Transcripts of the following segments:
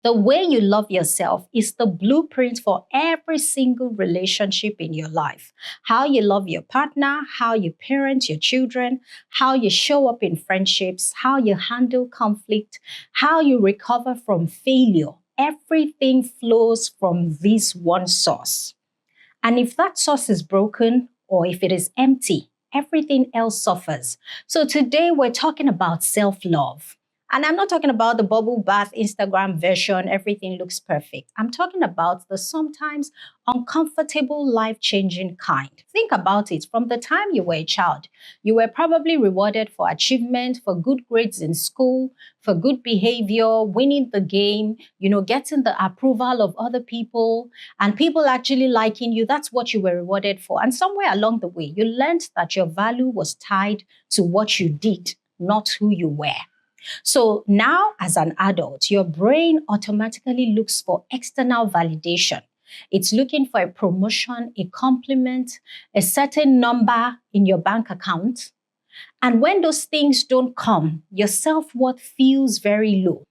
The way you love yourself is the blueprint for every single relationship in your life. How you love your partner, how you parent your children, how you show up in friendships, how you handle conflict, how you recover from failure. Everything flows from this one source. And if that source is broken or if it is empty, everything else suffers. So today we're talking about self-love. And I'm not talking about the bubble bath Instagram version, everything looks perfect. I'm talking about the sometimes uncomfortable, life-changing kind. Think about it. From the time you were a child, you were probably rewarded for achievement, for good grades in school, for good behavior, winning the game, getting the approval of other people, and people actually liking you. That's what you were rewarded for. And somewhere along the way, you learned that your value was tied to what you did, not who you were. So now, as an adult, your brain automatically looks for external validation. It's looking for a promotion, a compliment, a certain number in your bank account. And when those things don't come, your self-worth feels very low.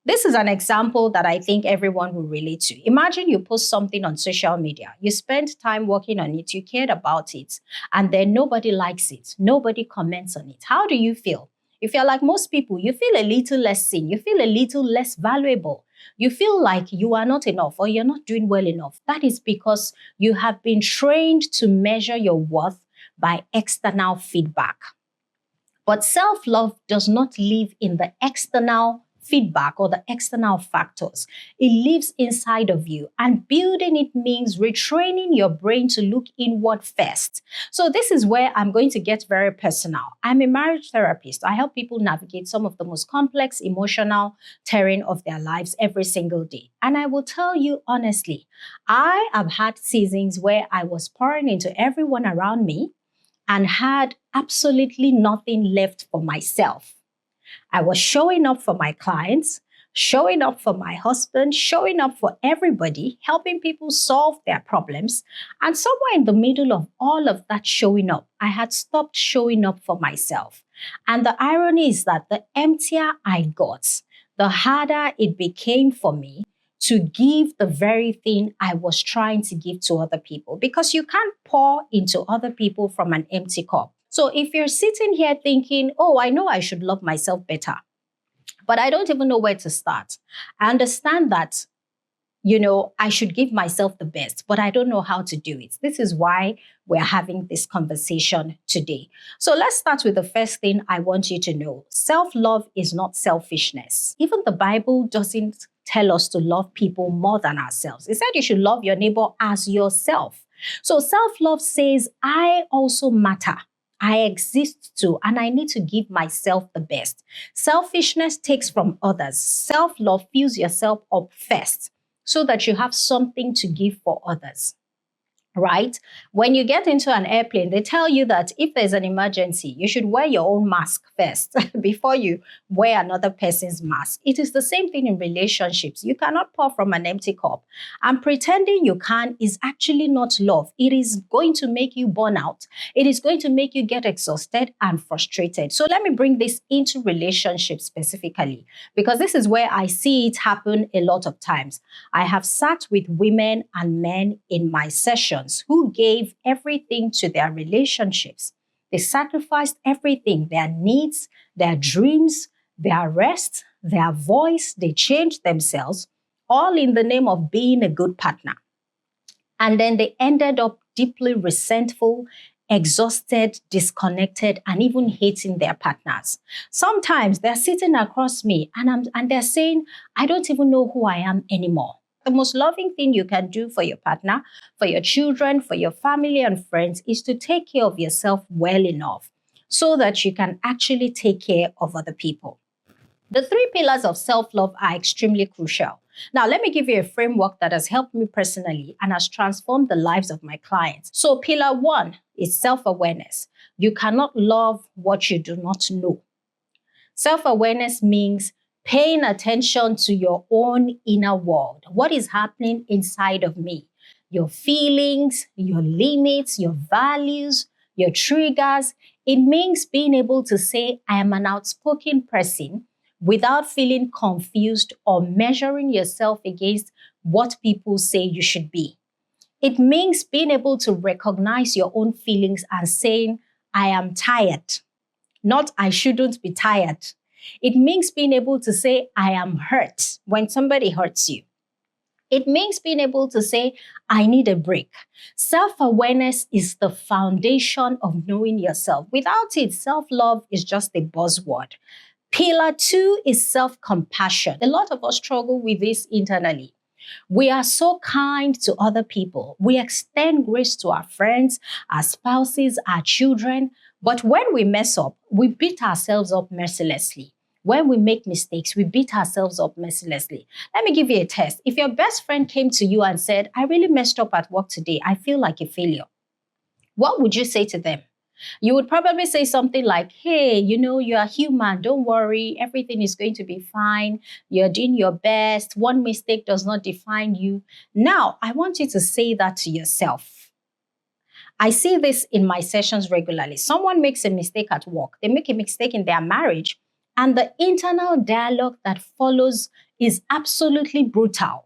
This is an example that I think everyone will relate to. Imagine you post something on social media. You spend time working on it, you cared about it, and then nobody likes it. Nobody comments on it. How do you feel? If you're like most people, you feel a little less seen. You feel a little less valuable. You feel like you are not enough or you're not doing well enough. That is because you have been trained to measure your worth by external feedback. But self-love does not live in the external feedback or the external factors. It lives inside of you, and building it means retraining your brain to look inward first. So this is where I'm going to get very personal. I'm a marriage therapist. I help people navigate some of the most complex emotional terrain of their lives every single day. And I will tell you honestly, I have had seasons where I was pouring into everyone around me and had absolutely nothing left for myself. I was showing up for my clients, showing up for my husband, showing up for everybody, helping people solve their problems. And somewhere in the middle of all of that showing up, I had stopped showing up for myself. And the irony is that the emptier I got, the harder it became for me to give the very thing I was trying to give to other people, because you can't pour into other people from an empty cup. So if you're sitting here thinking, oh, I know I should love myself better, but I don't even know where to start. I understand that, I should give myself the best, but I don't know how to do it. This is why we're having this conversation today. So let's start with the first thing I want you to know. Self-love is not selfishness. Even the Bible doesn't tell us to love people more than ourselves. It said you should love your neighbor as yourself. So self-love says, I also matter. I exist too, and I need to give myself the best. Selfishness takes from others. Self-love fills yourself up first so that you have something to give for others. Right? When you get into an airplane, they tell you that if there's an emergency, you should wear your own mask first before you wear another person's mask. It is the same thing in relationships. You cannot pour from an empty cup. And pretending you can is actually not love. It is going to make you burn out. It is going to make you get exhausted and frustrated. So let me bring this into relationships specifically, because this is where I see it happen a lot of times. I have sat with women and men in my sessions who gave everything to their relationships. They sacrificed everything, their needs, their dreams, their rest, their voice. They changed themselves, all in the name of being a good partner. And then they ended up deeply resentful, exhausted, disconnected, and even hating their partners. Sometimes they're sitting across me and they're saying, I don't even know who I am anymore. The most loving thing you can do for your partner, for your children, for your family and friends is to take care of yourself well enough so that you can actually take care of other people. The 3 pillars of self-love are extremely crucial. Now, let me give you a framework that has helped me personally and has transformed the lives of my clients. So pillar 1 is self-awareness. You cannot love what you do not know. Self-awareness means paying attention to your own inner world. What is happening inside of me? Your feelings, your limits, your values, your triggers. It means being able to say, I am an outspoken person without feeling confused or measuring yourself against what people say you should be. It means being able to recognize your own feelings and saying, I am tired, not I shouldn't be tired. It means being able to say, I am hurt when somebody hurts you. It means being able to say, I need a break. Self-awareness is the foundation of knowing yourself. Without it, self-love is just a buzzword. Pillar 2 is self-compassion. A lot of us struggle with this internally. We are so kind to other people. We extend grace to our friends, our spouses, our children. But when we mess up, we beat ourselves up mercilessly. When we make mistakes, we beat ourselves up mercilessly. Let me give you a test. If your best friend came to you and said, I really messed up at work today, I feel like a failure, what would you say to them? You would probably say something like, hey, you are human. Don't worry. Everything is going to be fine. You're doing your best. One mistake does not define you. Now, I want you to say that to yourself. I see this in my sessions regularly. Someone makes a mistake at work. They make a mistake in their marriage. And the internal dialogue that follows is absolutely brutal.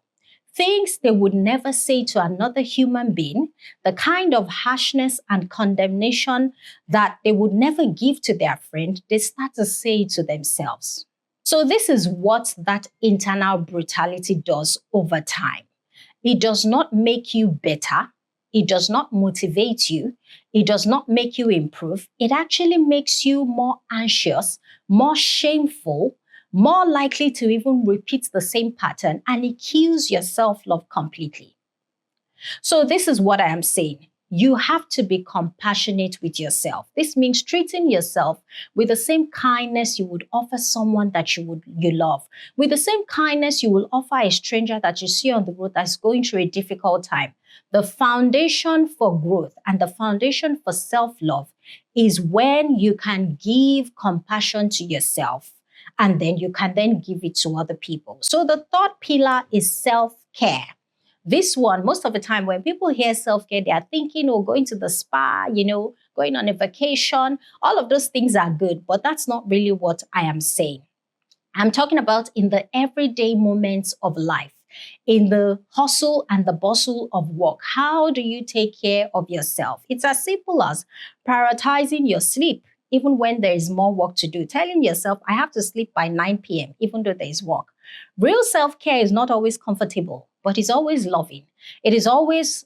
Things they would never say to another human being, the kind of harshness and condemnation that they would never give to their friend, they start to say to themselves. So this is what that internal brutality does over time. It does not make you better. It does not motivate you. It does not make you improve. It actually makes you more anxious, more shameful, more likely to even repeat the same pattern, and it kills your self-love completely. So this is what I am saying. You have to be compassionate with yourself. This means treating yourself with the same kindness you would offer someone that you love, with the same kindness you will offer a stranger that you see on the road that's going through a difficult time. The foundation for growth and the foundation for self-love is when you can give compassion to yourself, and then you can then give it to other people. So the third pillar is self-care. This one, most of the time when people hear self-care, they are thinking, going to the spa, going on a vacation. All of those things are good, but that's not really what I am saying. I'm talking about in the everyday moments of life, in the hustle and the bustle of work. How do you take care of yourself? It's as simple as prioritizing your sleep, even when there is more work to do. Telling yourself, I have to sleep by 9 p.m., even though there is work. Real self-care is not always comfortable, but it's always loving. It is always,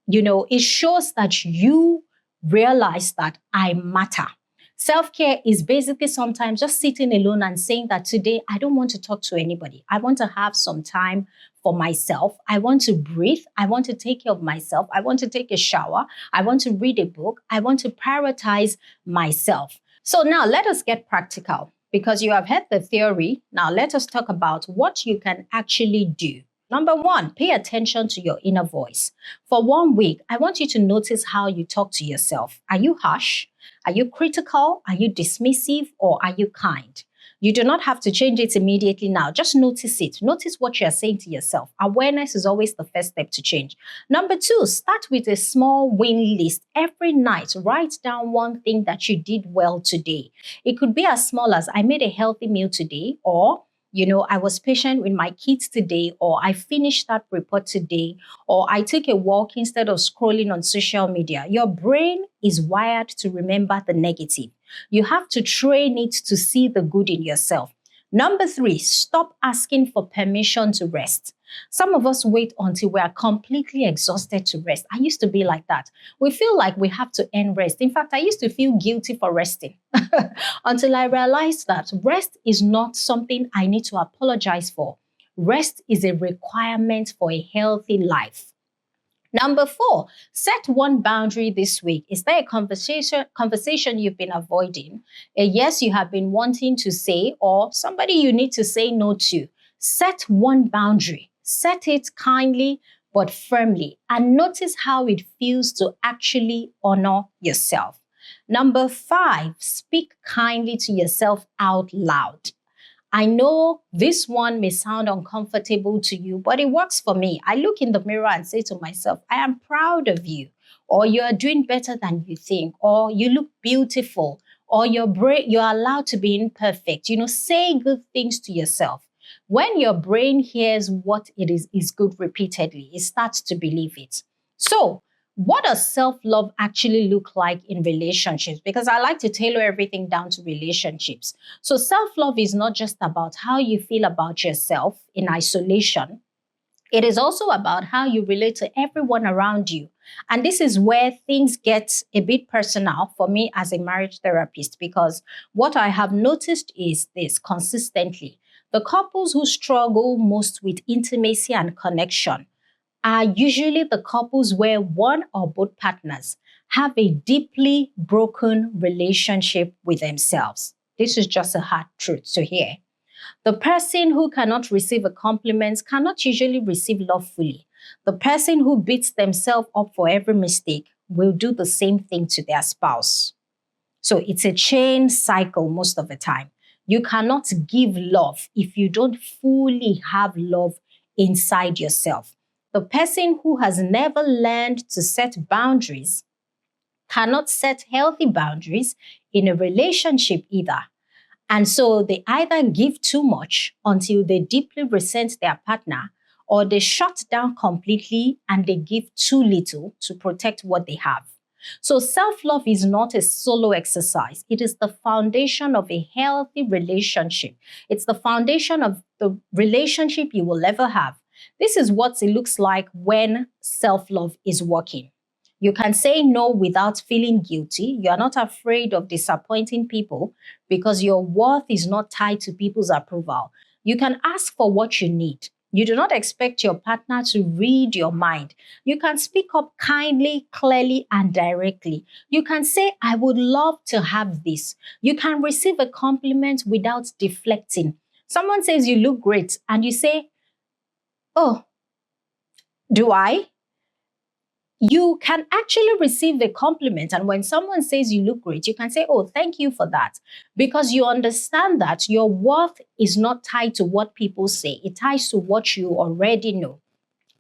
it shows that you realize that I matter. Self-care is basically sometimes just sitting alone and saying that today, I don't want to talk to anybody. I want to have some time for myself. I want to breathe. I want to take care of myself. I want to take a shower. I want to read a book. I want to prioritize myself. So now let us get practical because you have heard the theory. Now let us talk about what you can actually do. Number 1, pay attention to your inner voice. For 1 week, I want you to notice how you talk to yourself. Are you harsh? Are you critical? Are you dismissive? Or are you kind? You do not have to change it immediately now. Just notice it. Notice what you're saying to yourself. Awareness is always the first step to change. Number 2, start with a small win list. Every night, write down one thing that you did well today. It could be as small as I made a healthy meal today, or I was patient with my kids today, or I finished that report today, or I took a walk instead of scrolling on social media. Your brain is wired to remember the negative. You have to train it to see the good in yourself. Number 3, stop asking for permission to rest. Some of us wait until we are completely exhausted to rest. I used to be like that. We feel like we have to earn rest. In fact, I used to feel guilty for resting until I realized that rest is not something I need to apologize for. Rest is a requirement for a healthy life. Number 4, set one boundary this week. Is there a conversation you've been avoiding? A yes you have been wanting to say, or somebody you need to say no to? Set one boundary. Set it kindly but firmly, and notice how it feels to actually honor yourself. Number 5, speak kindly to yourself out loud. I know this one may sound uncomfortable to you, but it works for me. I look in the mirror and say to myself, I am proud of you, or you are doing better than you think, or you look beautiful, or your brain, you're allowed to be imperfect. Say good things to yourself. When your brain hears what it is good repeatedly, it starts to believe it. So, what does self-love actually look like in relationships? Because I like to tailor everything down to relationships. So self-love is not just about how you feel about yourself in isolation. It is also about how you relate to everyone around you. And this is where things get a bit personal for me as a marriage therapist, because what I have noticed is this consistently. The couples who struggle most with intimacy and connection are usually the couples where one or both partners have a deeply broken relationship with themselves. This is just a hard truth to hear. The person who cannot receive a compliment cannot usually receive love fully. The person who beats themselves up for every mistake will do the same thing to their spouse. So it's a chain cycle most of the time. You cannot give love if you don't fully have love inside yourself. The person who has never learned to set boundaries cannot set healthy boundaries in a relationship either. And so they either give too much until they deeply resent their partner, or they shut down completely and they give too little to protect what they have. So self-love is not a solo exercise. It is the foundation of a healthy relationship. It's the foundation of the relationship you will ever have. This is what it looks like when self-love is working. You can say no without feeling guilty. You are not afraid of disappointing people because your worth is not tied to people's approval. You can ask for what you need. You do not expect your partner to read your mind. You can speak up kindly, clearly, and directly. You can say, I would love to have this. You can receive a compliment without deflecting. Someone says you look great, and you say, oh, do I? You can actually receive a compliment. And when someone says you look great, you can say, oh, thank you for that. Because you understand that your worth is not tied to what people say. It ties to what you already know.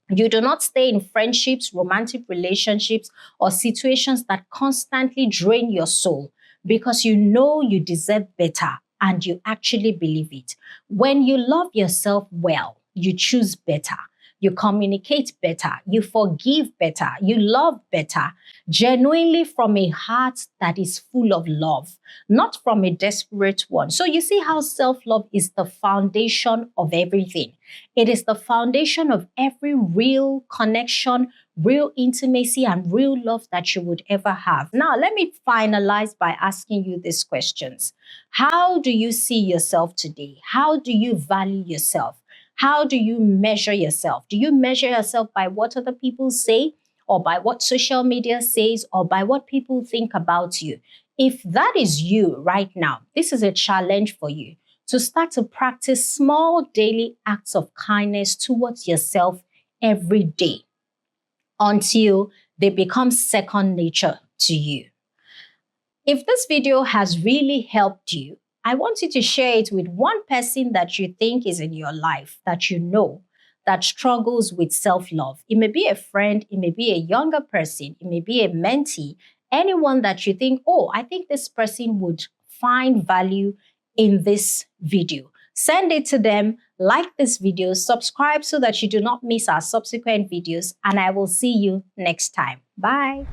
You do not stay in friendships, romantic relationships, or situations that constantly drain your soul because you know you deserve better and you actually believe it. When you love yourself well, you choose better. You communicate better, you forgive better, you love better, genuinely from a heart that is full of love, not from a desperate one. So you see how self-love is the foundation of everything. It is the foundation of every real connection, real intimacy, and real love that you would ever have. Now, let me finalize by asking you these questions. How do you see yourself today? How do you value yourself? How do you measure yourself? Do you measure yourself by what other people say, or by what social media says, or by what people think about you? If that is you right now, this is a challenge for you to start to practice small daily acts of kindness towards yourself every day until they become second nature to you. If this video has really helped you, I want you to share it with one person that you think is in your life, that you know, that struggles with self-love. It may be a friend, it may be a younger person, it may be a mentee, anyone that you think, oh, I think this person would find value in this video. Send it to them, like this video, subscribe so that you do not miss our subsequent videos, and I will see you next time. Bye.